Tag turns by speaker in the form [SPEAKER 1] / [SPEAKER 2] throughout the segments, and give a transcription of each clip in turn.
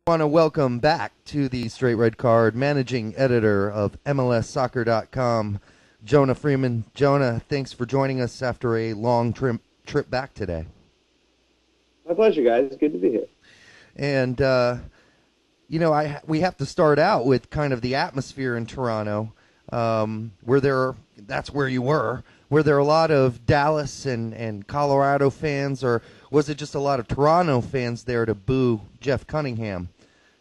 [SPEAKER 1] I want to welcome back to the Straight Red Card managing editor of MLSsoccer.com, Jonah Freedman. Jonah, thanks for joining us after a long trip back today.
[SPEAKER 2] My pleasure, guys. Good to be here.
[SPEAKER 1] And, we have to start out with kind of the atmosphere in Toronto, that's where you were. Were there a lot of Dallas and Colorado fans, or was it just a lot of Toronto fans there to boo Jeff Cunningham?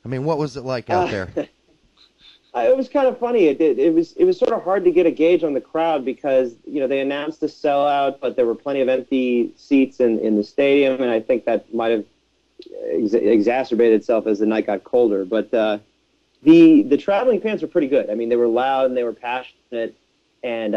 [SPEAKER 1] I mean, what was it like out there?
[SPEAKER 2] It was kind of funny. It was sort of hard to get a gauge on the crowd because they announced the sellout, but there were plenty of empty seats in the stadium, and I think that might have exacerbated itself as the night got colder. But the traveling fans were pretty good. I mean, they were loud and they were passionate, and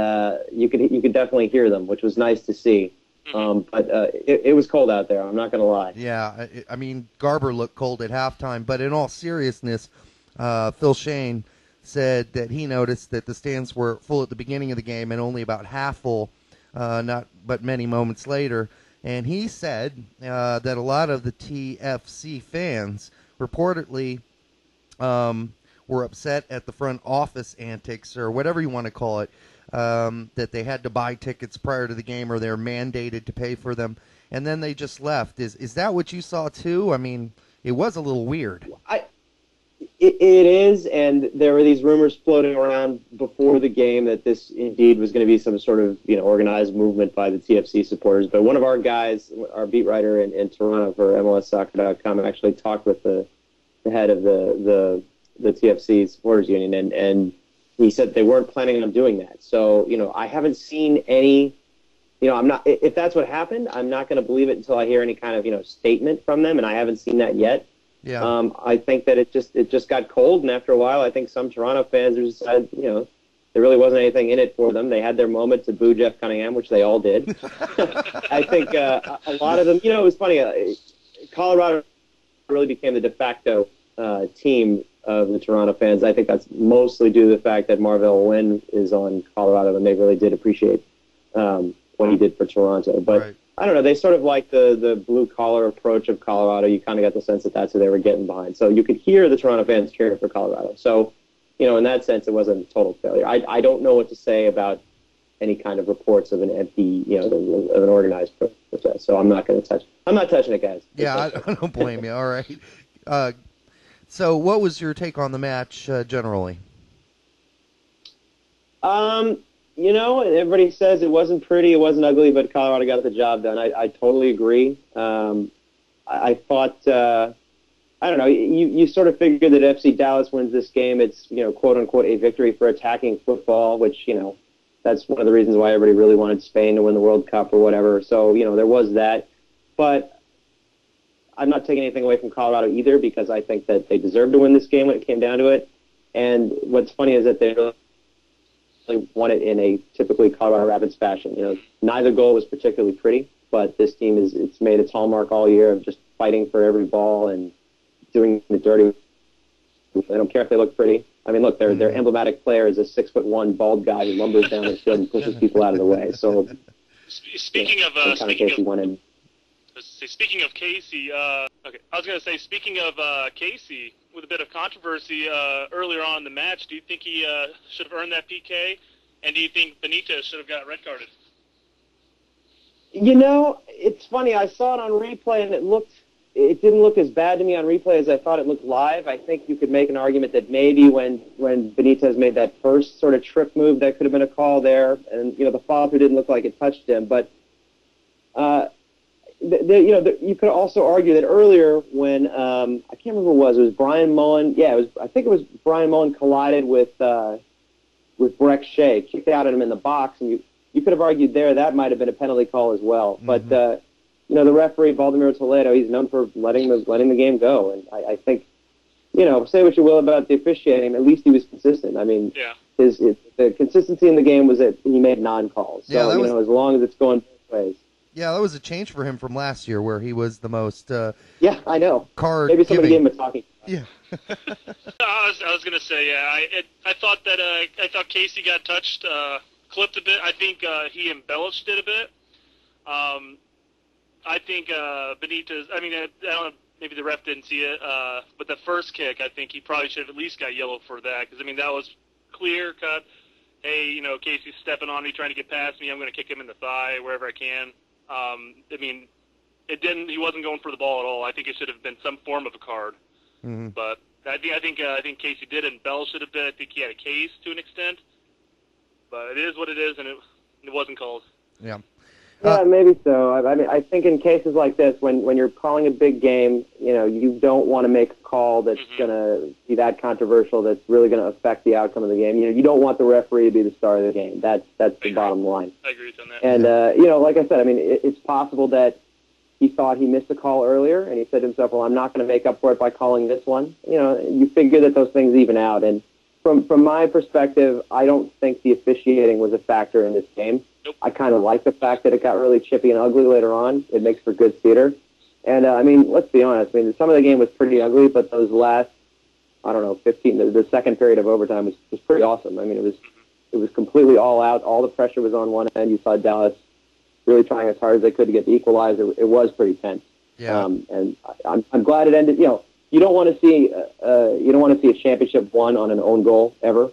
[SPEAKER 2] you could definitely hear them, which was nice to see. But it was cold out there. I'm not going to lie.
[SPEAKER 1] Yeah, I mean, Garber looked cold at halftime, but in all seriousness, Phil Shane said that he noticed that the stands were full at the beginning of the game and only about half full, but many moments later. And he said that a lot of the TFC fans reportedly were upset at the front office antics, or whatever you want to call it, that they had to buy tickets prior to the game, or they're mandated to pay for them, and then they just left. Is that what you saw too? I mean, it was a little weird.
[SPEAKER 2] It is, and there were these rumors floating around before the game that this indeed was going to be some sort of organized movement by the TFC supporters. But one of our guys, our beat writer in Toronto for MLSsoccer.com, actually talked with the head of the TFC supporters union, and he said they weren't planning on doing that. So I haven't seen any. I'm not. If that's what happened, I'm not going to believe it until I hear any kind of statement from them, and I haven't seen that yet.
[SPEAKER 1] Yeah.
[SPEAKER 2] I think that it just got cold, and after a while, I think some Toronto fans decided, there really wasn't anything in it for them. They had their moment to boo Jeff Cunningham, which they all did. I think a lot of them, it was funny. Colorado really became the de facto team of the Toronto fans. I think that's mostly due to the fact that Marvell Wynn is on Colorado, and they really did appreciate what he did for Toronto. But
[SPEAKER 1] Right.
[SPEAKER 2] I don't know. They sort of like the blue-collar approach of Colorado. You kind of got the sense that that's who they were getting behind. So you could hear the Toronto fans cheering for Colorado. So, in that sense, it wasn't a total failure. I don't know what to say about any kind of reports of an empty, of an organized protest. So I'm not going to touch. I'm not touching it, guys.
[SPEAKER 1] Yeah, I don't blame you. All right. So what was your take on the match generally?
[SPEAKER 2] Everybody says it wasn't pretty, it wasn't ugly, but Colorado got the job done. I totally agree. I thought, I don't know, you sort of figured that FC Dallas wins this game. It's, quote unquote, a victory for attacking football, which, that's one of the reasons why everybody really wanted Spain to win the World Cup or whatever. So, there was that. But I'm not taking anything away from Colorado either, because I think that they deserved to win this game when it came down to it. And what's funny is that they really won it in a typically Colorado Rapids fashion. Neither goal was particularly pretty, but this team it's made its hallmark all year of just fighting for every ball and doing the dirty. They don't care if they look pretty. I mean, look, their emblematic player is a 6'1" bald guy who lumbers down the field and pushes people out of the way. So,
[SPEAKER 3] speaking of Casey, okay, I was going to say, speaking of Casey, with a bit of controversy earlier on in the match, do you think he should have earned that PK? And do you think Benitez should have got red carded?
[SPEAKER 2] It's funny. I saw it on replay, and it didn't look as bad to me on replay as I thought it looked live. I think you could make an argument that maybe when Benitez made that first sort of trip move, that could have been a call there, and the follow-through didn't look like it touched him. But you could also argue that earlier when I can't remember who it was Brian Mullen. Yeah, I think it was Brian Mullen collided with Breck Shea, kicked out at him in the box, and you could have argued there that might have been a penalty call as well. Mm-hmm. But the referee Baldemiro Toledo, he's known for letting the game go, and I think say what you will about the officiating, at least he was consistent. I mean,
[SPEAKER 3] yeah.
[SPEAKER 2] The consistency in the game was that he made non-calls. So as long as it's going both ways.
[SPEAKER 1] Yeah, that was a change for him from last year, where he was the most.
[SPEAKER 2] Yeah, I know.
[SPEAKER 1] Card.
[SPEAKER 2] Maybe somebody
[SPEAKER 1] giving.
[SPEAKER 2] gave him a talking.
[SPEAKER 1] Yeah.
[SPEAKER 3] I was gonna say, yeah. I thought Casey got touched, clipped a bit. I think he embellished it a bit. I think Benitez. I mean, I don't know, maybe the ref didn't see it, but the first kick, I think he probably should have at least got yellow for that, because, I mean, that was clear cut. Hey, you know, Casey's stepping on me, trying to get past me. I'm going to kick him in the thigh wherever I can. I mean, it didn't. He wasn't going for the ball at all. I think it should have been some form of a card.
[SPEAKER 1] Mm-hmm.
[SPEAKER 3] But I think Casey did, and Bell should have been. I think he had a case to an extent. But it is what it is, and it wasn't called.
[SPEAKER 1] Yeah.
[SPEAKER 2] Yeah, maybe so. I mean, I think in cases like this, when you're calling a big game, you know, you don't want to make a call that's going to be that controversial, that's really going to affect the outcome of the game. You know, you don't want the referee to be the star of the game. That's the bottom line.
[SPEAKER 3] I agree with you on that.
[SPEAKER 2] And you know, like I said, I mean, it's possible that he thought he missed a call earlier, and he said to himself, "Well, I'm not going to make up for it by calling this one." You know, you figure that those things even out. And from my perspective, I don't think the officiating was a factor in this game.
[SPEAKER 3] Nope.
[SPEAKER 2] I kind of like the fact that it got really chippy and ugly later on. It makes for good theater. And, I mean, let's be honest. I mean, some of the game was pretty ugly, but those last, I don't know, 15, the second period of overtime was pretty awesome. I mean, it was completely all out. All the pressure was on one end. You saw Dallas really trying as hard as they could to get the equalizer. It was pretty tense.
[SPEAKER 1] Yeah.
[SPEAKER 2] And I'm glad it ended. You know, you don't want to see a championship won on an own goal ever.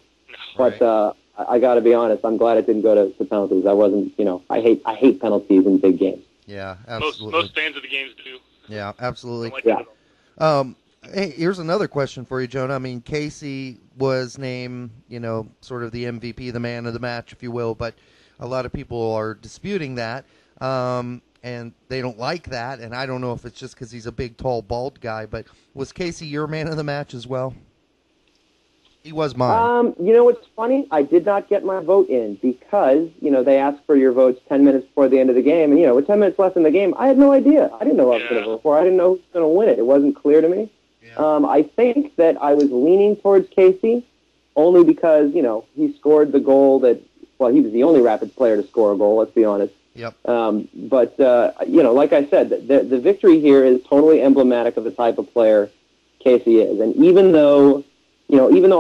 [SPEAKER 1] Right.
[SPEAKER 2] But I got to be honest. I'm glad it didn't go to penalties. I wasn't. You know, I hate penalties in big games.
[SPEAKER 1] Yeah, absolutely.
[SPEAKER 3] Most fans of the games do.
[SPEAKER 1] Yeah, absolutely.
[SPEAKER 3] Don't like that at all.
[SPEAKER 1] Hey, here's another question for you, Jonah. I mean, Casey was named, you know, sort of the MVP, the man of the match, if you will, but a lot of people are disputing that, and they don't like that, and I don't know if it's just because he's a big, tall, bald guy, but was Casey your man of the match as well? He was mine.
[SPEAKER 2] You know what's funny? I did not get my vote in because, you know, they asked for your votes 10 minutes before the end of the game. And, you know, with 10 minutes left in the game, I had no idea. I didn't know what I was going to vote for. I didn't know who was going to win it. It wasn't clear to me.
[SPEAKER 1] Yeah.
[SPEAKER 2] I think that I was leaning towards Casey only because, you know, he scored the goal that, well, he was the only Rapids player to score a goal, let's be honest.
[SPEAKER 1] Yep.
[SPEAKER 2] But you know, like I said, the victory here is totally emblematic of the type of player Casey is. And even though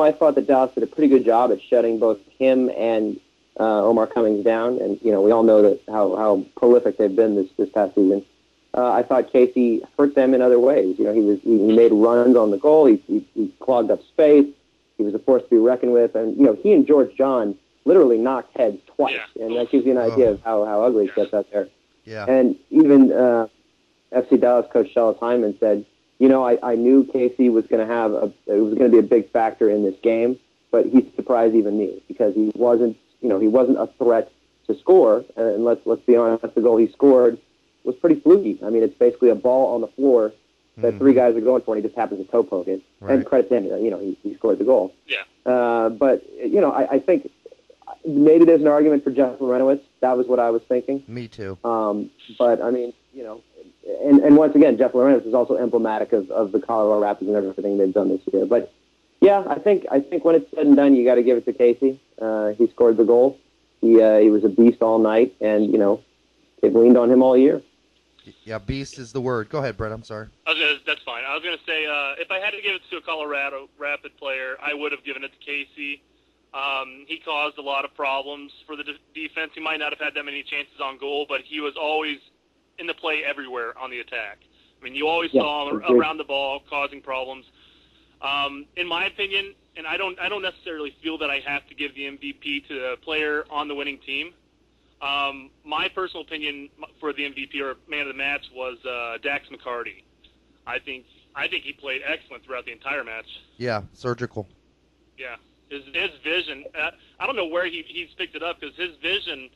[SPEAKER 2] I thought that Dallas did a pretty good job at shutting both him and Omar Cummings down, and you know we all know that how prolific they've been this past season. I thought Casey hurt them in other ways. You know, he made runs on the goal. He clogged up space. He was a force to be reckoned with, and you know he and George John literally knocked heads twice, and that gives you an idea of how ugly it gets out there.
[SPEAKER 1] Yeah.
[SPEAKER 2] And even FC Dallas coach Shellis Hyman said, you know, I knew Casey was going to be a big factor in this game, but he surprised even me because he wasn't a threat to score. And let's be honest, the goal he scored was pretty fluky. I mean, it's basically a ball on the floor that three guys are going for, and he just happens to toe poke it.
[SPEAKER 1] Right.
[SPEAKER 2] And credit to him, you know, he scored the goal.
[SPEAKER 3] Yeah.
[SPEAKER 2] But you know, I think maybe there's an argument for Jeff Marenowitz. That was what I was thinking.
[SPEAKER 1] Me too.
[SPEAKER 2] But I mean, you know. And once again, Jeff Lorenz is also emblematic of the Colorado Rapids and everything they've done this year. But yeah, I think when it's said and done, you got to give it to Casey. He scored the goal. He was a beast all night, and you know they've leaned on him all year.
[SPEAKER 1] Yeah, beast is the word. Go ahead, Brett. I'm sorry.
[SPEAKER 3] That's fine. I was going to say if I had to give it to a Colorado Rapid player, I would have given it to Casey. He caused a lot of problems for the defense. He might not have had that many chances on goal, but he was always in the play everywhere on the attack. I mean, you always saw him around the ball causing problems. In my opinion, and I don't necessarily feel that I have to give the MVP to the player on the winning team. My personal opinion for the MVP or man of the match was Dax McCarty. I think he played excellent throughout the entire match.
[SPEAKER 1] Yeah, surgical.
[SPEAKER 3] Yeah, his vision. I don't know where he's picked it up because his vision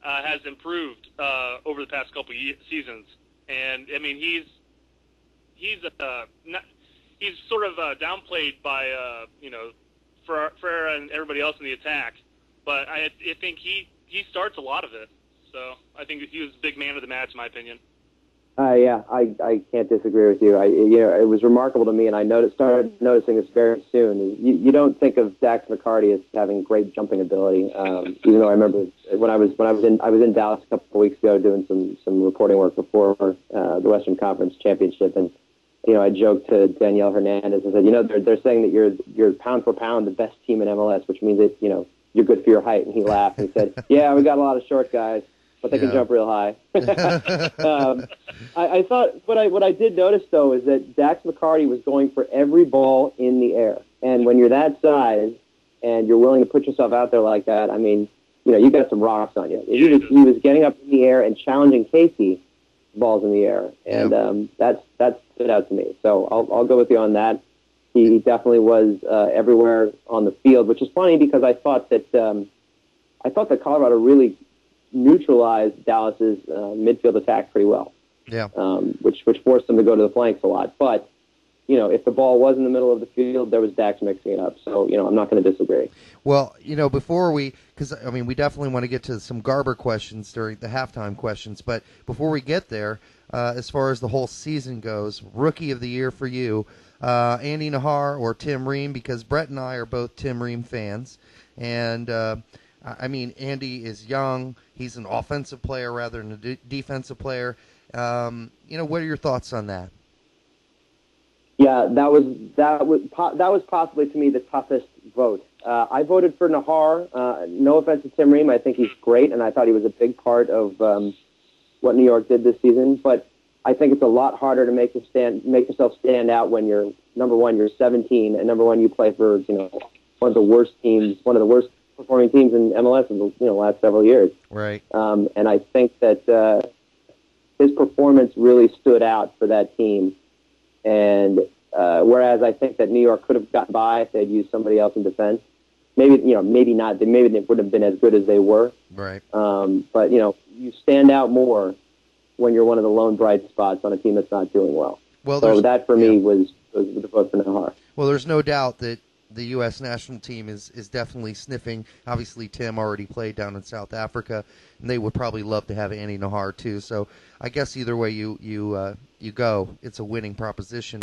[SPEAKER 3] has improved over the past couple of seasons, and I mean he's sort of downplayed by Ferreira and everybody else in the attack, but I think he starts a lot of it, so I think he was a big man of the match in my opinion.
[SPEAKER 2] Yeah, I can't disagree with you. It was remarkable to me, and I started noticing this very soon. You don't think of Dax McCarty as having great jumping ability, even though I remember when I was in Dallas a couple of weeks ago doing some reporting work before the Western Conference Championship, and you know I joked to Danielle Hernandez and said, you know they're saying that you're pound for pound the best team in MLS, which means that you know you're good for your height, and he laughed and he said, yeah, we got a lot of short guys. but they can jump real high. I thought what I did notice, though, is that Dax McCarty was going for every ball in the air. And when you're that size and you're willing to put yourself out there like that, I mean, you got some rocks on you. He was getting up in the air and challenging Casey balls in the air, and that stood out to me. So I'll go with you on that. He definitely was everywhere on the field, which is funny because I thought that Colorado really neutralized Dallas's midfield attack pretty well.
[SPEAKER 1] Yeah.
[SPEAKER 2] Which forced them to go to the flanks a lot. But if the ball was in the middle of the field, there was Dax mixing it up. So I'm not going to disagree.
[SPEAKER 1] Well, before because we definitely want to get to some Garber questions during the halftime questions, but before we get there, as far as the whole season goes, Rookie of the Year for you, Andy Nahar or Tim Ream, because Brett and I are both Tim Ream fans, and Andy is young. He's an offensive player rather than a defensive player. What are your thoughts on that?
[SPEAKER 2] Yeah, that was possibly to me the toughest vote. I voted for Nahar. No offense to Tim Ream, I think he's great, and I thought he was a big part of what New York did this season. But I think it's a lot harder to make yourself stand out when you're number one, you're 17, and number one, you play for one of the worst performing teams in MLS in the last several years.
[SPEAKER 1] Right.
[SPEAKER 2] And I think that his performance really stood out for that team. And whereas I think that New York could have gotten by if they'd used somebody else in defense, maybe not. Maybe they wouldn't have been as good as they were.
[SPEAKER 1] Right.
[SPEAKER 2] But you stand out more when you're one of the lone bright spots on a team that's not doing well.
[SPEAKER 1] Well,
[SPEAKER 2] so that for me was the vote for Nahar.
[SPEAKER 1] Well, there's no doubt that the U.S. national team is definitely sniffing. Obviously, Tim already played down in South Africa, and they would probably love to have Andy Nahar too. So I guess either way you go, it's a winning proposition.